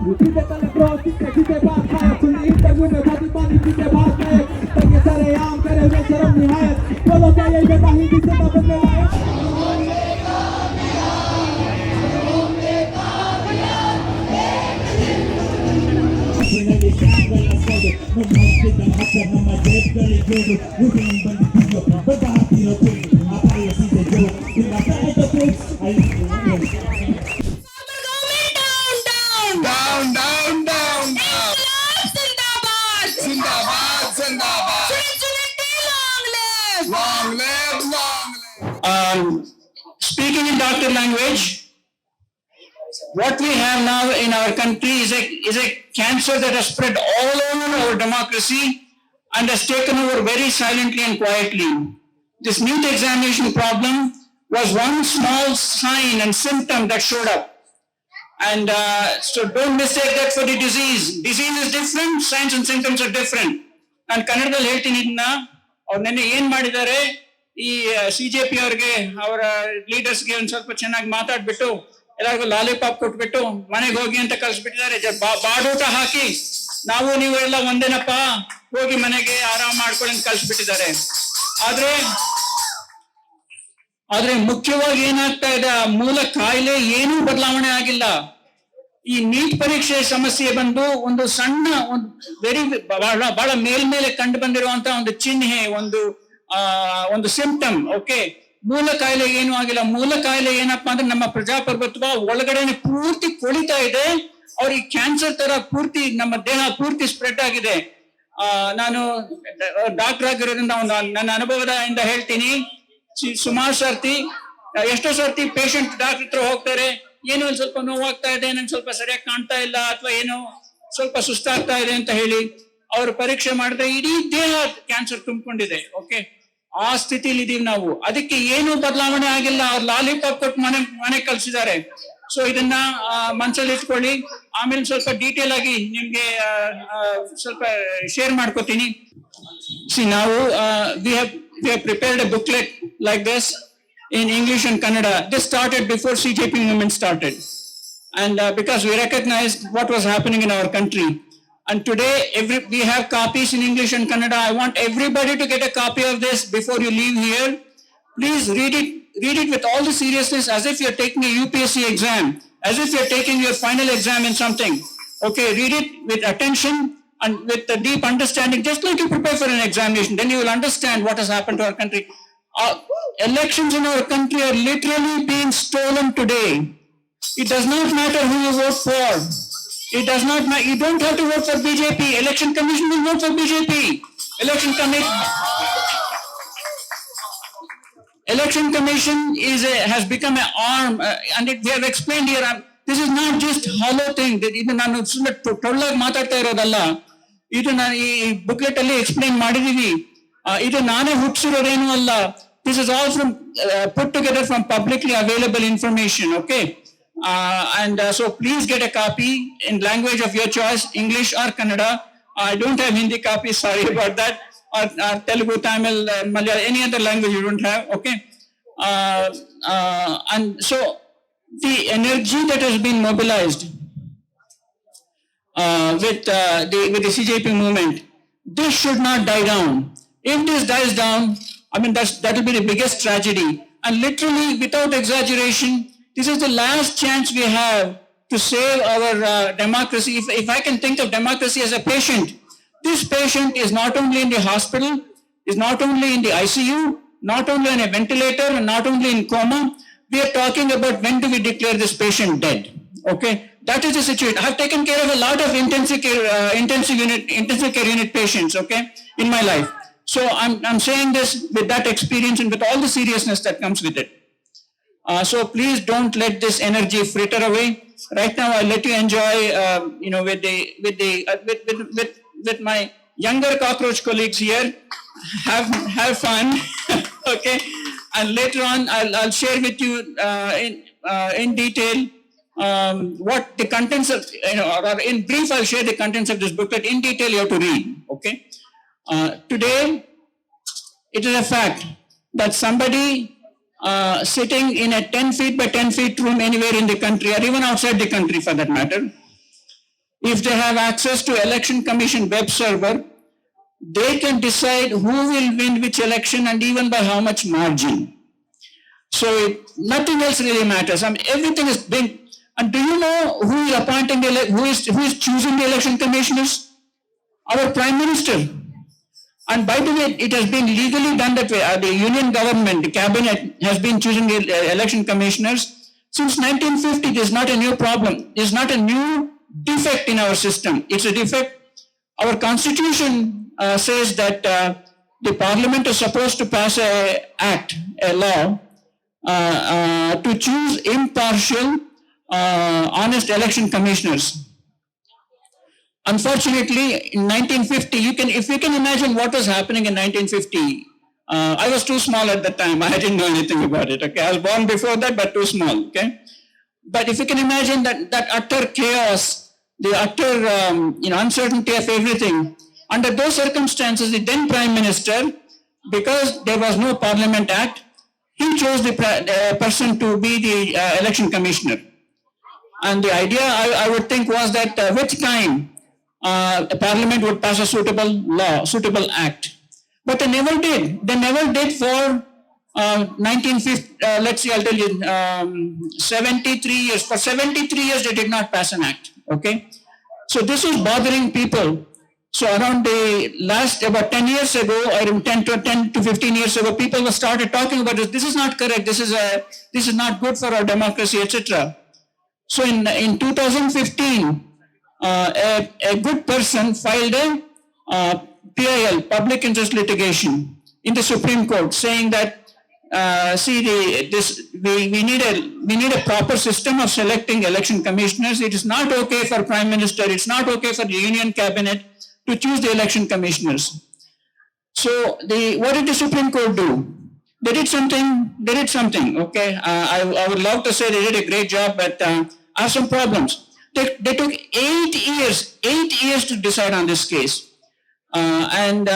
सीधे तले ब्रो सीधे सीधे बात खाए सुनी इंटरव्यू में बाती पानी सीधे बात गए तंगे सारे आम करे हुए शर्म निहायत बोलो क्या ये बेटा हिंदी से ना बनने वाला Down, down, down, down. Zindabad! Zindabad, Zindabad. Long live! Long live, long live. Speaking in doctor language, what we have now in our country is a cancer that has spread all over our democracy and has taken over very silently and quietly. This NEET examination problem was one small sign and symptom that showed up. And so don't mistake that for the disease. Disease is different, signs and symptoms are different. ನಾನು ಕನ್ನಡದಲ್ಲಿ ಹೇಳ್ತೀನಿ ಇದನ್ನ. ಅವ್ರು ನೆನ್ನೆ ಏನ್ ಮಾಡಿದ್ದಾರೆ, ಈ CJP ಅವ್ರಿಗೆ ಅವರ ಲೀಡರ್ಸ್ಗೆ ಒಂದ್ ಸ್ವಲ್ಪ ಚೆನ್ನಾಗಿ ಮಾತಾಡ್ಬಿಟ್ಟು ಎಲ್ಲರಿಗೂ ಲಾಲಿಪಾಪ್ ಕೊಟ್ಬಿಟ್ಟು ಮನೆಗೆ ಹೋಗಿ ಅಂತ ಕಳ್ಸಿಬಿಟ್ಟಿದ್ದಾರೆ. ಬಾಡೂಟ ಹಾಕಿ ನಾವು ನೀವು ಎಲ್ಲ ಒಂದೇನಪ್ಪ, ಹೋಗಿ ಮನೆಗೆ ಆರಾಮ್ ಮಾಡ್ಕೊಳ್ಳಿ ಅಂತ ಕಳ್ಸಿಬಿಟ್ಟಿದ್ದಾರೆ. ಆದ್ರೆ ಮುಖ್ಯವಾಗಿ ಏನಾಗ್ತಾ ಇದೆ, ಆ ಮೂಲ ಕಾಯಿಲೆ ಏನೂ ಬದಲಾವಣೆ ಆಗಿಲ್ಲ. ಈ ನೀಟ್ ಪರೀಕ್ಷೆ ಸಮಸ್ಯೆ ಬಂದು ಒಂದು ಸಣ್ಣ ಬಹಳ ಮೇಲ್ಮೇಲೆ ಕಂಡು ಬಂದಿರುವಂತಹ ಒಂದು ಚಿಹ್ನೆ, ಒಂದು ಸಿಂಪ್ಟಮ್. ಓಕೆ, ಮೂಲ ಕಾಯಿಲೆ ಏನೂ ಆಗಿಲ್ಲ. ಮೂಲ ಕಾಯಿಲೆ ಏನಪ್ಪಾ ಅಂದ್ರೆ ನಮ್ಮ ಪ್ರಜಾಪ್ರಭುತ್ವ ಒಳಗಡೆ ಪೂರ್ತಿ ಕೊಳಿತಾ ಇದೆ. ಅವ್ರಿಗೆ ಕ್ಯಾನ್ಸರ್ ತರ ಪೂರ್ತಿ ನಮ್ಮ ದೇಹ ಪೂರ್ತಿ ಸ್ಪ್ರೆಡ್ ಆಗಿದೆ. ನಾನು ಡಾಕ್ಟರ್ ಆಗಿರೋದ್ರಿಂದ ನನ್ನ ಅನುಭವದಿಂದ ಹೇಳ್ತೀನಿ, ಸುಮಾರು ಸರ್ತಿ ಎಷ್ಟೋ ಸರ್ತಿ ಪೇಷಂಟ್ ಡಾಕ್ಟರ್ ಹತ್ರ ಹೋಗ್ತಾರೆ, ಏನೋ ಒಂದ್ ಸ್ವಲ್ಪ ನೋವಾಗ್ತಾ ಇದೆ, ನಂಗೆ ಸ್ವಲ್ಪ ಸರಿಯಾಗಿ ಕಾಣ್ತಾ ಇಲ್ಲ, ಅಥವಾ ಏನೋ ಸ್ವಲ್ಪ ಸುಸ್ತಾಗ್ತಾ ಇದೆ ಅಂತ ಹೇಳಿ ಅವ್ರು ಪರೀಕ್ಷೆ ಮಾಡಿದ್ರೆ ಇಡೀ ದೇಹ ಕ್ಯಾನ್ಸರ್ ತುಂಬಿಕೊಂಡಿದೆ. ಓಕೆ, ಆ ಸ್ಥಿತಿಲಿ ಇದೀವಿ ನಾವು. ಅದಕ್ಕೆ ಏನು ಬದಲಾವಣೆ ಆಗಿಲ್ಲ. ಅವ್ರು ಲಾಲಿಪಾಪ್ ಕೊಟ್ಟು ಮನೆ ಕಳ್ಸಿದ್ದಾರೆ. ಸೊ ಇದನ್ನ ಮನ್ಸಲ್ಲಿ ಇಟ್ಕೊಳ್ಳಿ. ಆಮೇಲೆ ಸ್ವಲ್ಪ ಡೀಟೇಲ್ ಆಗಿ ನಿಮ್ಗೆ ಸ್ವಲ್ಪ ಶೇರ್ ಮಾಡ್ಕೋತೀನಿ. ನಾವು we have prepared a booklet like this in English and Kannada. This started before CJP movement started, and because we recognized what was happening in our country, and today we have copies in English and Kannada. I want everybody to get a copy of this before you leave here. Please read it with all the seriousness, as if you're taking a UPSC exam, as if you're taking your final exam in something. Okay, read it with attention and with a deep understanding, just like you prepare for an examination. Then you will understand what has happened to our country. Elections in our country are literally being stolen today. It does not matter who you vote for. It does not matter. You don't have to vote for BJP. Election Commission will vote for BJP. Election Commission has become an arm, and we have explained here. This is not just hollow thing. ಇದು ನಾನು ಸುಮ್ಮನೆ ಟೊಳ್ಳಾಗಿ ಮಾತಾಡ್ತಾ ಇರೋದಲ್ಲ. ಇದು ನಾನು ಈ booklet ಅಲ್ಲಿ explain ಮಾಡಿದೀವಿ. ಇದು ನಾನೇ ಹುಟ್ಟಿಸಿರೋದೇನು ಅಲ್ಲ. This is all put together from publicly available information. Okay, and so please get a copy in language of your choice, English or Kannada. I don't have Hindi copy. Sorry about that. Or Telugu, Tamil, Malayalam, any other language you don't have. Okay, and so the energy that has been mobilized with the CJP movement, this should not die down. If this dies down, I mean that will be the biggest tragedy. And literally, without exaggeration, this is the last chance we have to save our democracy. If I can think of democracy as a patient, this patient is not only in the hospital, is not only in the ICU, not only on a ventilator, and not only in coma. We are talking about when do we declare this patient dead. Okay, that is the situation. I have taken care of a lot of intensive care unit patients. Okay, in my life. So I'm saying this with that experience and with all the seriousness that comes with it. So please don't let this energy fritter away. Right now, I'll let you enjoy, with my younger cockroach colleagues here. Have fun, okay? And later on, I'll share with you in detail what the contents of, or in brief, I'll share the contents of this booklet. In detail, you have to read, okay? Today, it is a fact that somebody sitting in a 10 feet by 10 feet room anywhere in the country, or even outside the country for that matter, if they have access to election commission web server, they can decide who will win which election and even by how much margin. So nothing else really matters. I mean, everything is being. And do you know who is appointing who is choosing the election commissioners? Our Prime Minister. And by the way, it has been legally done that way. The union government, the cabinet, has been choosing the election commissioners since 1950. This is not a new problem. This is not a new defect in our system. It's a defect. Our constitution says that the parliament is supposed to pass a law to choose impartial, honest election commissioners. Unfortunately, in 1950, if you can imagine what was happening in 1950, I was too small at that time. I didn't know anything about it. Okay, I was born before that, but too small. Okay, but if you can imagine that utter chaos, the utter uncertainty of everything, under those circumstances, the then Prime Minister, because there was no Parliament Act, he chose the person to be the election commissioner. And the idea, I would think, was that with time, a Parliament would pass a suitable law, suitable act. But they never did. They never did for 1950, let's see, I'll tell you, 73 years. For 73 years, they did not pass an act. Okay? So this is bothering people. So around the last, about 10 years ago, or 10 to 15 years ago, people started talking about this. This is not correct. This is not good for our democracy, etc. So in 2015, a good person filed a PIL, public interest litigation, in the Supreme Court, saying that we need a proper system of selecting election commissioners. It is not okay for Prime Minister. It's not okay for the Union Cabinet to choose the election commissioners. So what did the Supreme Court do? They did something. Okay, I would love to say they did a great job, but I have some problems. They took 8 years to decide on this case, and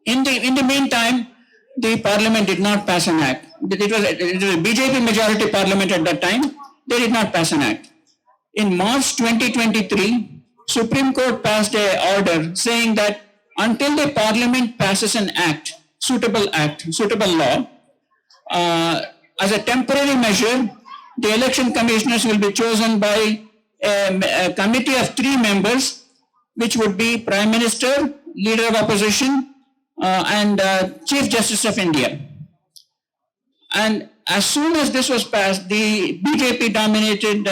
in the meantime, the Parliament did not pass an act. It was a BJP majority Parliament at that time. They did not pass an act. In March 2023, Supreme Court passed an order saying that until the Parliament passes an act, suitable law, as a temporary measure, the election commissioners will be chosen by a committee of 3 members, which would be Prime Minister, Leader of Opposition, and Chief Justice of India. And as soon as this was passed, the BJP-dominated,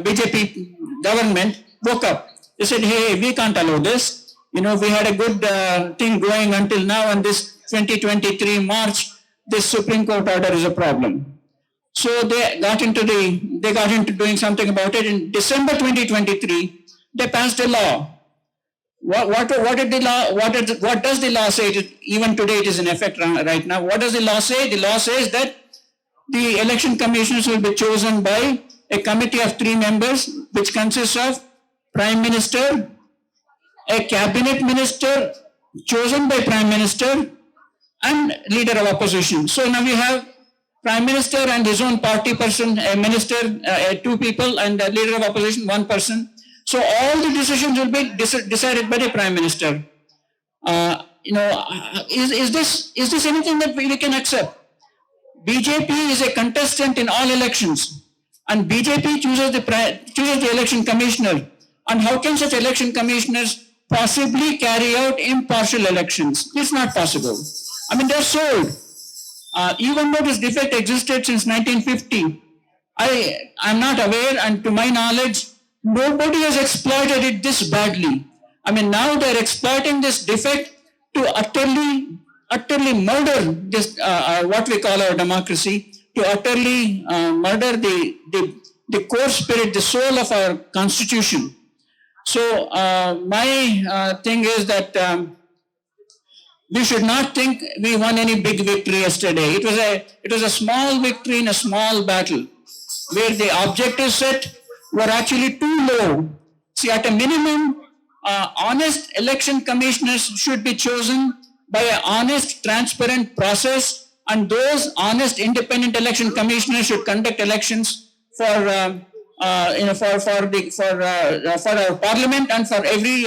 BJP government woke up. They said, hey, we can't allow this. We had a good thing going until now, and this 2023 March, this Supreme Court order is a problem. So they got into doing something about it. In December 2023, they passed a law. What did the law? What does the law say? Even today, it is in effect right now. What does the law say? The law says that the election commissioners will be chosen by a committee of 3 members, which consists of Prime Minister, a cabinet minister chosen by Prime Minister, and Leader of Opposition. So now we have Prime Minister and his own party person, a minister, 2 people, and a Leader of Opposition, 1 person. So all the decisions will be decided by the Prime Minister. Is this anything that we can accept? BJP is a contestant in all elections, and BJP chooses the election commissioner. And how can such election commissioners possibly carry out impartial elections? It's not possible. I mean, they're sold. Even though this defect existed since 1950, I'm not aware, and to my knowledge, nobody has exploited it this badly. I mean, now they're exploiting this defect to utterly murder this, what we call our democracy, to utterly murder the core spirit, the soul of our constitution. So my thing is that we should not think we won any big victory yesterday. It was a small victory in a small battle, where the objectives set were actually too low. See, at a minimum, honest election commissioners should be chosen by an honest, transparent process, and those honest, independent election commissioners should conduct elections for for our parliament and for every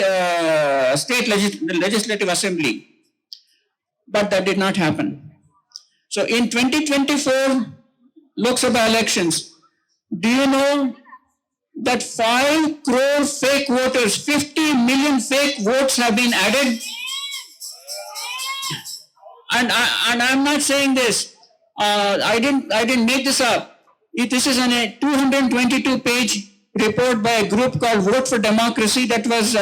state legislative assembly. But that did not happen. So in 2024 Lok Sabha elections, do you know that 5 crore fake voters, 50 million fake votes have been added? And I'm not saying this. I didn't make this up. This is a 222-page report by a group called Vote for Democracy that was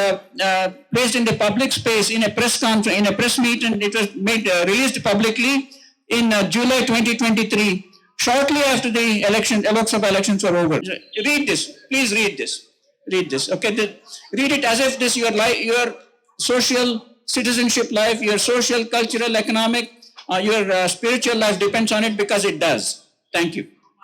placed in the public space in a press conference, in a press meet, and it was released publicly in July 2023, shortly after the Lok Sabha elections were over. Read this. Please read this. Read this. Okay, read it as if this your social citizenship life, your social, cultural, economic, your spiritual life depends on it, because it does. Thank you.